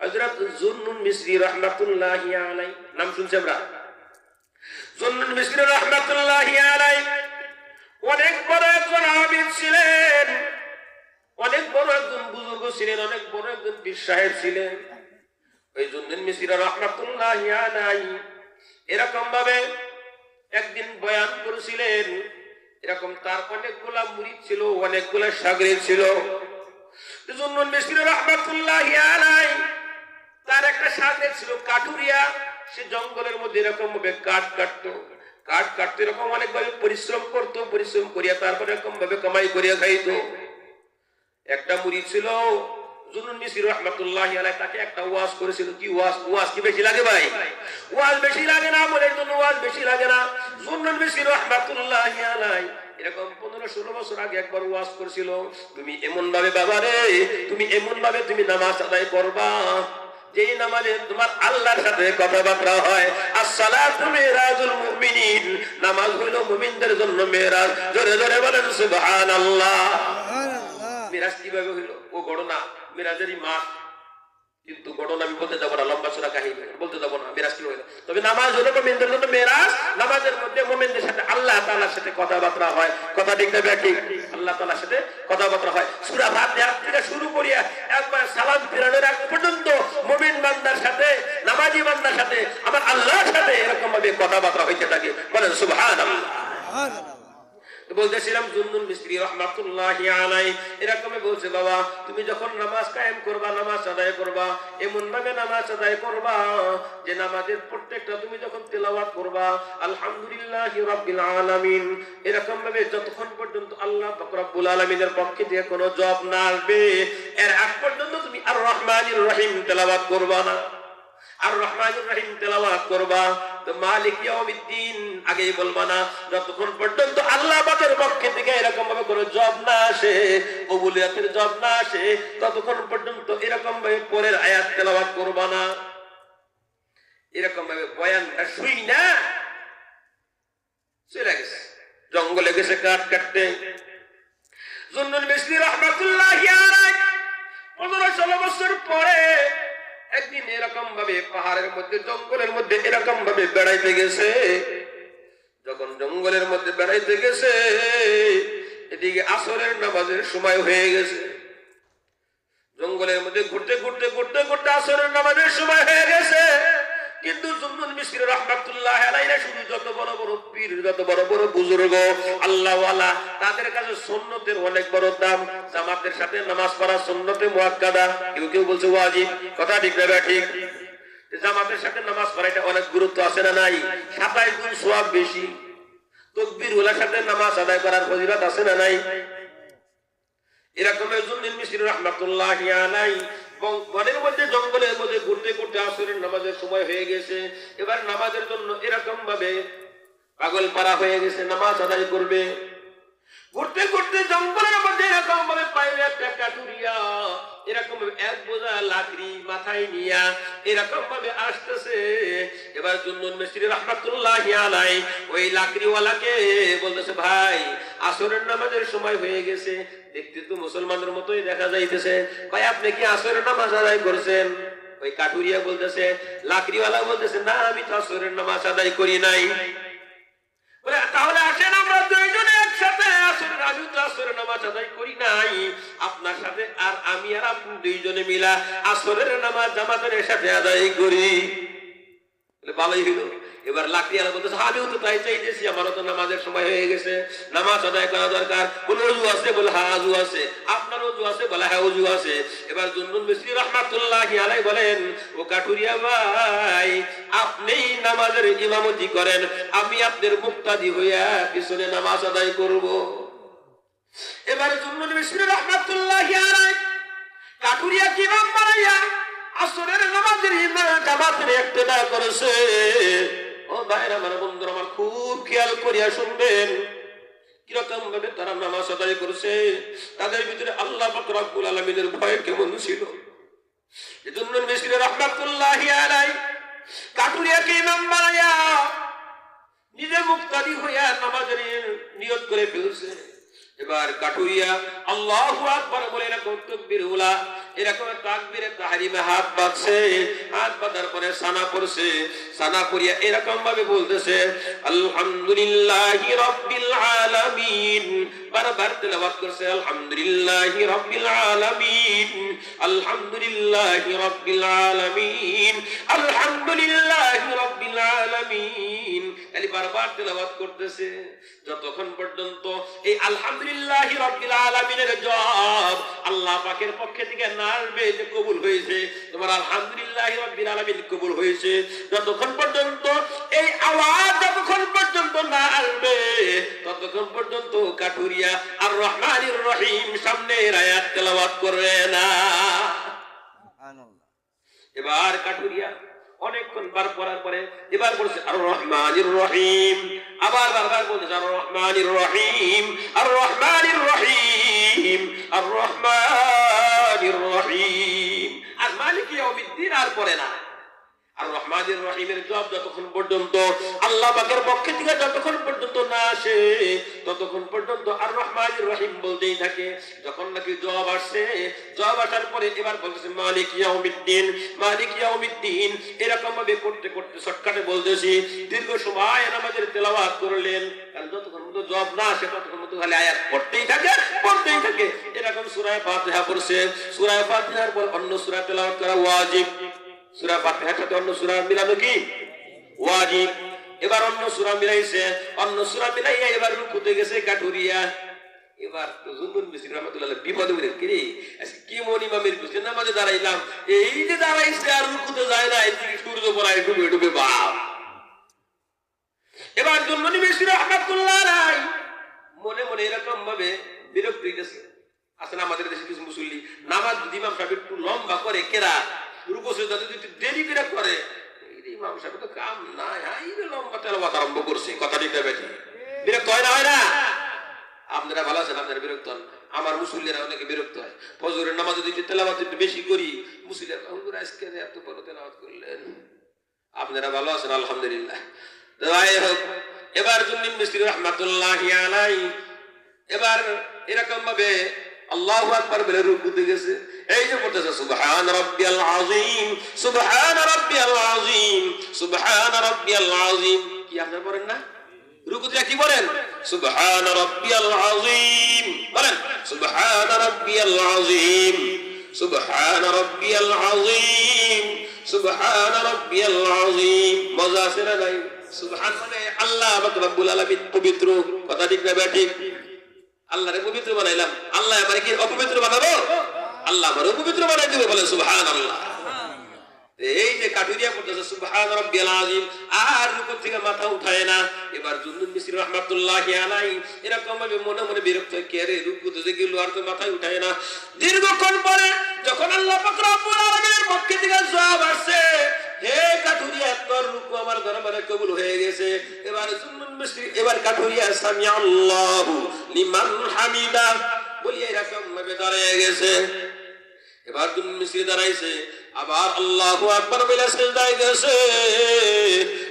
হযরত জুন্নুন মিসরি রাহমাতুল্লাহি আলাইহি, নাম শুনছেন আমরা? জুন্নুন মিসরি রাহমাতুল্লাহি আলাইহি অনেক বড় একজন আবিদ ছিলেন, অনেক বড় একজন বুজুর্গ ছিলেন, অনেক বড় একজন পীর সাহেব ছিলেন। ওই জুন্নুন মিসরি রাহমাতুল্লাহি আলাইহি এরকম ভাবে একদিন বয়ান করেছিলেন। এরকম তার অনেকগুলা মুরিদ ছিল, অনেকগুলা শাগির্দ ছিল। জুন্নুন মিসরি রাহমাতুল্লাহি আলাইহি তার একটা শাগির্দ ছিল কাঠুরিয়া। সে জঙ্গলের মধ্যে এরকম ভাবে কাঠ কাটতে এরকম অনেকভাবে পরিশ্রম করতো, পরিশ্রম করিয়া তারপরে এরকম ভাবে কামাই করিয়া খাইতো। একটা মুরিদ ছিল জুন্নুন মিসরি রাহমাতুল্লাহি আলাইহি, তাকে একটা ওয়াজ করেছিল। কি ওয়াজ? ওয়াজ কি বেশি লাগে ভাই? ওয়াজ বেশি লাগে না, আমলের জন্য ওয়াজ বেশি লাগে না। জুন্নুন মিসরি রাহমাতুল্লাহি আলাইহি এরকম 15-16 বছর আগে একবার ওয়াজ করেছিল, তুমি এমন ভাবে বাবারে, তুমি এমন ভাবে তুমি নামাজ আদায় করবা যেই নামাজে তোমার আল্লাহর সাথে কথাবার্তা হয়। as-salatu mi'rajul mu'minin, নামাজ হলো মুমিনদের জন্য মেরাজ। জোরে জোরে বলেন সুবহানাল্লাহ। মেরাজ কিভাবে হইলো? ও ঘটনা মেরাজেরই মাস, কিন্তু ঘটনা আমি বলতে যাবো না, লম্বা চড়া কাহিনী বলতে যাবো না। মেরাজ কি হইলো? তবে নামাজ হলো মুমিনদের জন্য মেরাজ। নামাজের মধ্যে মুমিনদের সাথে আল্লাহ তাআলার সাথে কথাবার্তা হয়। কথা ঠিক না ঠিক? আল্লাহ তাআলার সাথে কথাবার্তা হয়। সূরা ফাতিহা থেকে শুরু করিয়া একবার সালাম ফিরানোর আগ পর্যন্ত মুমিন বান্দার সাথে, নামাজি বান্দার সাথে, আমার আল্লাহর সাথে এরকম ভাবে কথাবার্তা হইতে থাকে। বলেন সুবহানাল্লাহ। বলতেছিলাম জুন্নুন মিসরি রাহমাতুল্লাহি আলাইহি এরকম বলছে, বাবা তুমি যখন নামাজ কায়েম করবা, নামাজ আদায় করবা, এমন ভাবে নামাজ আদায় করবা যে নামাজের প্রত্যেকটা তুমি যখন তেলাওয়াত করবা আলহামদুলিল্লাহি রাব্বিল আলামিন, এরকম ভাবে যতক্ষণ পর্যন্ত আল্লাহ পাক রব্বুল আলামিনের পক্ষে যে কোনো জব না আসবে এর আগ পর্যন্ত তুমি আর রহমানির রহিম তেলাওয়াত করবা না। আর রহমানুর রহিম তেলাওয়াত করবা, তো মালিক ইয়াউমিদ্দিন আগেই বলবা না। যতক্ষণ পর্যন্ত আল্লাহ পাকের পক্ষ থেকে এরকম ভাবে কোনো জব না আসে, কবুলিয়াতের জব না আসে, ততক্ষণ পর্যন্ত এরকম ভাবে পরের আয়াত তেলাওয়াত করবা না। এরকম ভাবে বয়ানটা শুই না চলে গেছে, জঙ্গলে গেছে কাঠ কাটতে। জুন্নুন মিসরি রাহমাতুল্লাহি আলাইহি 15-16 বছর পরে একদিন এরকম ভাবে পাহাড়ের মধ্যে, জঙ্গলের মধ্যে এরকম ভাবে বেড়াইতে গেছে। যখন জঙ্গলের মধ্যে বেড়াইতে গেছে, এদিকে আসরের নামাজের সময় হয়ে গেছে। জঙ্গলের মধ্যে ঘুরতে ঘুরতে ঘুরতে ঘুরতে আসরের নামাজের সময় হয়ে গেছে। কিন্তু জুন্নুন মিসরি রাহমাতুল্লাহি আলাইহি শুধু যত বড় বড় পীর, যত বড় বড় বুজুর্গ আল্লাহ ওয়ালা, তাদের কাছে সুন্নতের অনেক বড় দাম। জামাতের সাথে নামাজ পড়া সুন্নতে মুআক্কাদা, কেউ কেউ বলছে ওয়াজিব। কথা ঠিক না ঠিক? জামাতের সাথে নামাজ পড়া এটা অনেক গুরুত্ব আছে না নাই? 27 গুণ সওয়াব বেশি। তাকবীর ওয়ালার সাথে নামাজ আদায় করার ফজিলত আছে না নাই? এরকম জুন্নুন মিসরি রাহমাতুল্লাহি আলাইহি বনের মধ্যে, জঙ্গলের মধ্যে ঘুরতে ঘুরতে আসরের নামাজের সময় হয়ে গেছে। এবার নামাজের জন্য এরকম ভাবে পাগল পারা হয়ে গেছে, নামাজ আদায় করবে। ঘুরতে ঘুরতে জঙ্গলের মধ্যে এরকম ভাবে পাইলে একটা কাঠুরিয়া এরকম এক বোঝা লাকড়ি মাথায় নিয়া এরকম ভাবে আসতেছে। এবার জুন্নুন মিসরি রাহমাতুল্লাহি আলাইহি ওই লাকড়িওয়ালাকে বলতেছে, ভাই আসরের নামাজের সময় হয়ে গেছে, দেখতে তো মুসলমানদের মতোই দেখা যাইতেছে, ভাই আপনি কি আসরের নামাজ আদায় করছেন? ওই কাঠুরিয়া বলতেছে, লাকড়িওয়ালা বলতেছে, না আমি তো আসরের নামাজ আদায় করি নাই। বলে তাহলে আসেন আমরা দুইজনে একসাথে আসরের, আমি তো আসরের নামাজ আদায় করি নাই, আপনার সাথে আর আমি আর আপনি দুইজনে মিলা আসরের নামাজ জামাতের সাথে আদায় করি। ভালোই হইল। এবার লাকড়িওয়ালা বলতেছে, আমিও তো তাই চাইতেছি, আমারও তো নামাজের সময় হয়ে গেছে, নামাজ আদায় করা দরকার। কোন ওযু আছে? বলে হ্যাঁ ওযু আছে। আপনার ওযু আছে? বলে হ্যাঁ ওযু আছে। এবার জুন্নুন মিসরি রাহমাতুল্লাহি আলাইহি বলেন, ও কাঠুরিয়া ভাই আপনি নামাজের ইমামতি করেন, আমি আপনার মুক্তাদি হইয়া পিছনে নামাজ আদায় করব। এবার জুন্নুন মিসরি রাহমাতুল্লাহি আলাইহি কাঠুরিয়া কি ইমাম বানাইয়া আসরের নামাজের ইমাম জামাতের ইক্তেদা করেছে। ও ভাইরা আমার, বন্ধুরা আমার, খুব খেয়াল করিয়া শুনবেন কিরকম ভাবে তারা নামাজ আদায় করেছে। তাদের ভিতরে আল্লাহ পাক রব্বুল আলামিনের ভয় কেমন ছিল। জুন্নুন মিসরি রাহমাতুল্লাহি আলাইহি কাঠুরিয়াকে ইমাম বানাইয়া নিজে মুক্তাদি হইয়া নামাজের নিয়ত করে ফেলছে। এবার কাঠুরিয়া আল্লাহু আকবার বলে না তাকবীর উলা এরকম তাকবীরে তাহরিমে হাত বাঁধছে, হাত বাঁধার পরে সানা পড়ছে, সানা পড়িয়া এরকম ভাবে বলতেছে আলহামদুলিল্লাহি রাব্বিল আলামিন, বারবার তেলাওয়াত করছে আলহামদুলিল্লাহি রাব্বিল আলামিন, আলহামদুলিল্লাহি রাব্বিল আলামিন, আলহামদুলিল্লাহি রাব্বিল আলামিন, খালি বারবার তেলাওয়াত করতেছে যতক্ষণ পর্যন্ত এই আলহামদুলিল্লাহি রাব্বিল আলামিনের জবাব আল্লাহ পাকের পক্ষ থেকে না আসবে যে কবুল হয়েছে, তোমার আলহামদুলিল্লাহি রাব্বিল আলামিন কবুল হয়েছে, যতক্ষণ পর্যন্ত এই আওয়াজ যতক্ষণ পর্যন্ত না আসবে ততক্ষণ পর্যন্ত কাঠুরিয়া আর রহমানির রহিম সামনের আয়াত তেলাওয়াত করবে না। এবার কাঠুরিয়া অনেকক্ষণ বার পড়ার পরে এবার বলছে আর রহমানির রহিম, আবার বারবার বলছে আর রহমানির রহিম, আর রহমানির রহিম, আর রহমানির রহিম, আর মালিক ইয়াউমিদ্দিন আর পড়ে না। আর রহমানির রহিমের জবাব যতক্ষণ পর্যন্ত আল্লাহ পাকের পক্ষ থেকে যতক্ষণ পর্যন্ত না আসে ততক্ষণ পর্যন্ত আর রহমানির রহিম বলতেই থাকে। যখন নাকি জবাব আসছে, জবাব আসার পরে এবার বলতেছে মালিক ইয়াউমিদ্দিন, মালিক ইয়াউমিদ্দিন, এরকম ভাবে করতে করতে শর্টকাটে বলতেছি দীর্ঘ সময় নামাজের তেলাওয়াত করলেন, কারণ যতক্ষণ পর্যন্ত জবাব না আসে ততক্ষণ পর্যন্ত খালি আয়াত পড়তেই থাকে পড়তেই থাকে। এরকম সূরা ফাতিহা পড়ছে, সূরা ফাতিহার পর অন্য সূরা তেলাওয়াত করা ওয়াজিব, সূরা ফাতিহার সাথে অন্য সূরা মিলানো কি ওয়াজিব। এবার অন্য সূরা মিলাইছে, অন্য সূরা মিলাইয়া এবার রুকুতে গেছে কাঠুরিয়া। এবার জুননুন মিসরি রাহমাতুল্লাহ বিপদে পড়ে কি কি মনি ইমামের পিছনে নামাজে দাঁড়াইলাম, এই যে দাঁড়াইছে আর রুকুতে যায় না, এদিকে সূর্য পড়ায় ডুবে ডুবে বাপ। এবার জুননুন মিসরি রাহমাতুল্লাহ রাই মনে মনে এরকম ভাবে বিরক্ত হইতেছে। আসলে আমাদের দেশে কিছু মুসল্লি নামাজ যদি ইমাম সাহেব একটু লম্বা করে কেরা রুকু সিজদা যদি দেরি করে করে, ইমাম সাহেব তো কাম নাই, এই লম্বা তেলাওয়াত আরম্ভ করছে, কথা ঠিক হবে, বিরক্ত হয় না? হয় না? আপনারা ভালো আছেন? আপনারা বিরক্ত হন? আমার মুসল্লিরা অনেকে বিরক্ত হয়। ফজরের নামাজ যদি তেলাওয়াত একটু বেশি করি, মুসল্লিরা হুজুর আজকে এত বড় তেলাওয়াত করলেন। আপনারা ভালো আছেন? আলহামদুলিল্লাহ। যাই হোক, এবার জুননুন মিসরি রাহমাতুল্লাহি আলাইহি এবার এরকম ভাবে আল্লাহু আকবার বলে রুকুতে গেছে। এই যে পড়তেছে সুবহান রাব্বিয়াল আযীম, সুবহান রাব্বিয়াল আযীম, সুবহান রাব্বিয়াল আযীম, কি আপনারা পড়েন না? রুকুতে কি বলেন? সুবহান রাব্বিয়াল আযীম, বলেন সুবহান রাব্বিয়াল আযীম, সুবহান রাব্বিয়াল আযীম, সুবহান রাব্বিয়াল আযীম। মজা আছে না নাই? সুবহান মানে আল্লাহ রাব্বুল আলামিন পবিত্র, কথা ঠিক না ঠিক? আল্লাহরে পবিত্র বানাইলাম, আল্লাহ আমারে কি অপবিত্র বানাবো? আল্লাহ আমারে পবিত্র বানাই দিবে, বলে সুবহানাল্লাহ। এই যে কাঠুরিয়া পড়তেছে সুবহান রাব্বিয়াল আযীম, আর রুকু থেকে মাথা উঠায় না। এবার জুননুন মিসরি রাহমাতুল্লাহি আলাইহি এরকম ভাবে মনে মনে বিরক্ত হয়, কে রে রুকুতে যে গেল আর তো মাথায় উঠায় না। দীর্ঘক্ষণ পরে যখন আল্লাহ পাক রব্বুল আলামিনের পক্ষ থেকে জবাব আসছে, হে কাঠুরিয়া তোর রুকু আমার দরবারে কবুল হয়ে গেছে। এবার জুননুন মিসরি এবার কাঠুরিয়া সামি আল্লাহু লিমান হামিদা বলিয়া এরকম ভাবে দাঁড়িয়ে গেছে। এবার জুননুন মিসরি দাঁড়াইছে, আবার আল্লাহু আকবার বলে সিজদায় গেছে।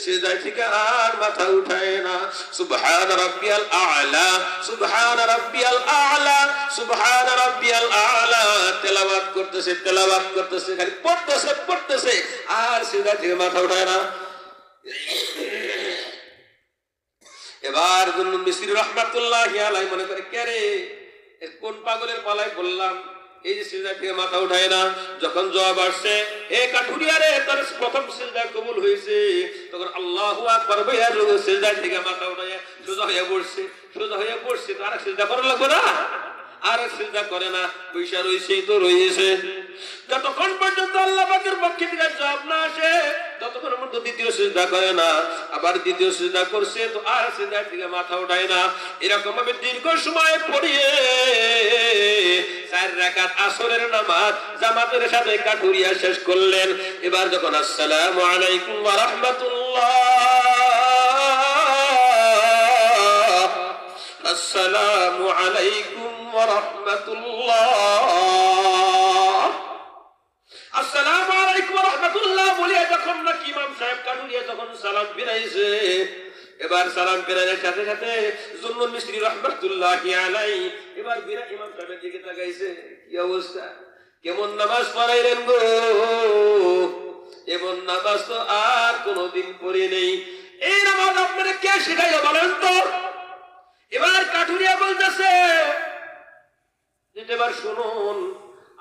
সিজদায় থেকে আর মাথা উঠায় না। সুবহান রাব্বিয়াল আ'লা, সুবহান রাব্বিয়াল আ'লা, সুবহান রাব্বিয়াল আ'লা তেলাওয়াত করতেছে, তেলাওয়াত করতেছে, খালি পড়তেছে পড়তেছে, আর সিজদা থেকে মাথা উঠায় না। এবার জুননুন মিসরি রাহমাতুল্লাহি আলাইহি মনে করে, কে রে কোন পাগলের পালায় বললাম, এই যে সিজদা থেকে মাথা উঠায় না। যখন জবাব আসছে, হে কাঠুরিয়া রে তোর প্রথম সিজদা কবুল হয়েছে, তখন আল্লাহু আকবার বলে সিজদা থেকে মাথা উঠায় সোজা হয়ে পড়ছে। সোজা হয়ে পড়ছে তো আর সিজদা করা লাগবে না, আর সিজদা করে না, পয়সা রয়েছেই তো রয়েছে। যতক্ষণ পর্যন্ত আল্লাহ পাকের পক্ষ থেকে জবাব না আসে ততক্ষণ পর্যন্ত দ্বিতীয় সিজদা করে না। আবার দ্বিতীয় সিজদা করছে তো আর সিজদা থেকে মাথা উঠায় না। এরকম ভাবে দীর্ঘ সময় পড়িয়ে 4 রাকাত আসরের নামাজ জামাতের সাথে কাঠুরিয়া শেষ করলেন। এবার যখন আসসালামু আলাইকুম ওয়া রাহমাতুল্লাহ, আসসালামু আলাইকুম ওয়া রাহমাতুল্লাহ, আসসালামু আলাইকুম ওয়া রাহমাতুল্লাহ বলিয়া যখন নাকি ইমাম সাহেব কাঠুরিয়া যখন সালাম ফিরাইছে, এবার সালাম ফেরানোর সাথে সাথে জুননুন মিসরি রাহমাতুল্লাহি আলাইহি এবার বিরা ইমাম সাহেবের দিকে তাকাইছে, কি অবস্থা? কেমন নামাজ পড়াইলেন গো, এমন নামাজ তো আর কোনদিন পড়ে নেই। এই নামাজ আপনারা কে শিখাইয়া বলেন তো? এবার কাঠুরিয়া বলতেছে, এবার শুনুন,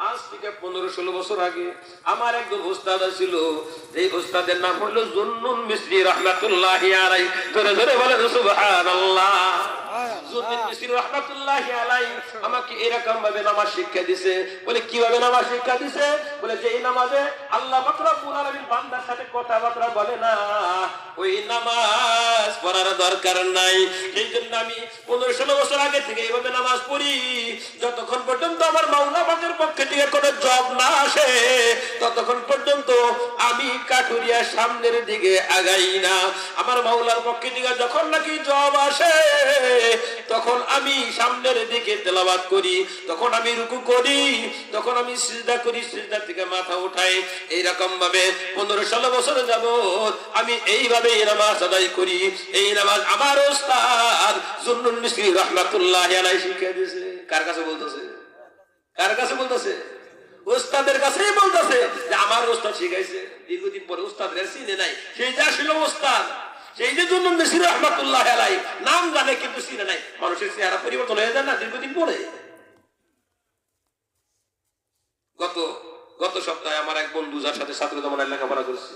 আজ থেকে 15-16 বছর আগে আমার একজন ওস্তাদ ছিল, এই ওস্তাদের নাম হলো জুন্নুন মিসরি রাহমাতুল্লাহি আলাইহি। ধরে ধরে বলেন সুবহানাল্লাহ। জুন্নুন মিসরি রাহমাতুল্লাহি আলাইহি আমাকে এরকম ভাবে নামাজ শিক্ষা দিয়েছে। বলে কিভাবে নামাজ শিক্ষা দিয়েছে? বলে যে এই নামাজে আল্লাহ পাক রব্বুল আলামিন বান্দার সাথে কথাবার্তা বলে না, ওই নামাজ পড়ার দরকার নাই। এই জন্য আমি 15-16 বছর আগে থেকে এইভাবে নামাজ পড়ি, যতক্ষণ পর্যন্ত আমার মাওলা পাকের পক্ষে থেকে কোনো জব না আসে ততক্ষণ পর্যন্ত আমি কাঠুরিয়া সামনের দিকে আগাই না। আমার মাওলার পক্ষে থেকে যখন নাকি জব আসে তখন আমি সামনের দিকে তেলাওয়াত করি, তখন আমি রুকু করি, তখন আমি সিজদা করি, সিজদা থেকে মাথা উঠাই। এইরকম ভাবে 15-16 বছর যাবত আমি এইভাবে নামাজ আদায় করি। এই নামাজ আমার ওস্তাদ জুন্নুন মিসরি রাহমাতুল্লাহি আলাইহি শিখিয়ে দিয়েছে। কার কাছে বলতেছে? কার কাছে বলতেছে? ওস্তাদের কাছেই বলতেছে যে আমার ওস্তাদ শিখাইছে। দীর্ঘদিন পরে ওস্তাদ চিনে নাই, সেই যে আসলে ওস্তাদ, সেই যে জুন্নুন মিসরি রাহমাতুল্লাহি আলাইহি নাম জানে কিন্তু চিনে নাই। মানুষের চেহারা পরিবর্তন হয়ে যায় না দীর্ঘদিন পরে। গত সপ্তাহে আমার এক বন্ধু, যার সাথে ছাত্র জমানায় লেখাপড়া করছে,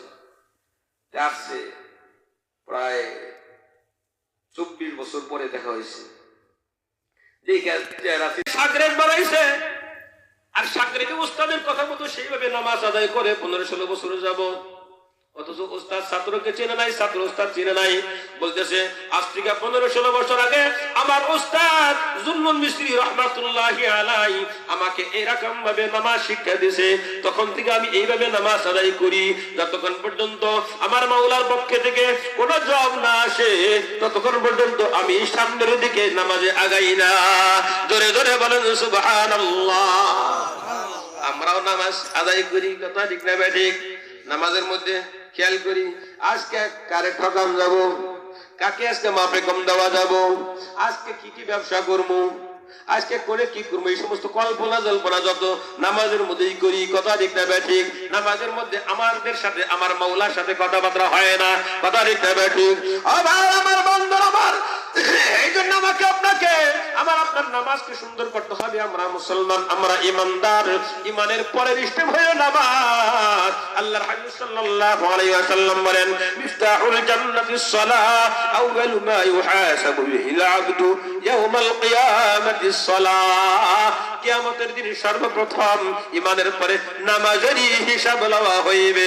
আসছে প্রায় 24 বছর পরে দেখা হয়েছে। সাগরেদ বানাইছে, আর সাগরেদে ওস্তাদের কথা মতো সেইভাবে নামাজ আদায় করে 15-16 বছর যাব। অথচ ওস্তাদ ছাত্রকে চেনে নাই, ছাত্র ওস্তাদ চেনে নাই। বলতেছে আজ থেকে 15-16 বছর আগে আমার ওস্তাদ জুন্নুন মিসরি রাহমাতুল্লাহি আলাইহি আমাকে এরকম ভাবে নামাজ শিক্ষা দিয়েছে। তখন থেকে আমি এইভাবে নামাজ আদায় করি, যতক্ষণ পর্যন্ত আমার মাওলার পক্ষে থেকে কোনো জব না আসে ততক্ষণ পর্যন্ত আমি সামনের দিকে নামাজে আগাই না। জোরে জোরে বলেন সুবহানাল্লাহ। আমরাও নামাজ আদায় করি, কথা ঠিক না ঠিক? নামাজের মধ্যে খেয়াল করি আজকে কারে ঠকাম যাব, কাকে আজকে মাপে কম দেওয়া যাব, আজকে কি কি ব্যবসা করবো, আজকে করে কি করবো, এই সমস্ত কল্পনা জল্পনা যত নামাজের মধ্যেই করি। কথা ঠিক না ঠিক? নামাজের মধ্যে আমাদের সাথে আমার মাওলার সাথে কথাবার্তা হয় না। কথা ঠিক না ঠিক? আমার বন্ধুরা আমার, এই জন্য আমাকে আপনাকে আপনার নামাজকে সুন্দর করতে হবে। আমরা মুসলমান, আমরা ইমানদার, ইমানের পরের স্টেপ হয়ে নামাজ। আল্লাহর হাবিব সাল্লাল্লাহু আলাইহি ওয়াসাল্লাম বলেন, মিফতাহুল জান্নাতিস সালাহ, আউয়ালু মা ইউহাসাবু বিহিল আবদু ইয়াউমাল কিয়ামাতিস সালাহ। কিয়ামতের দিন সর্বপ্রথম ইমানের পরে নামাজেরই হিসাব লওয়া হইবে।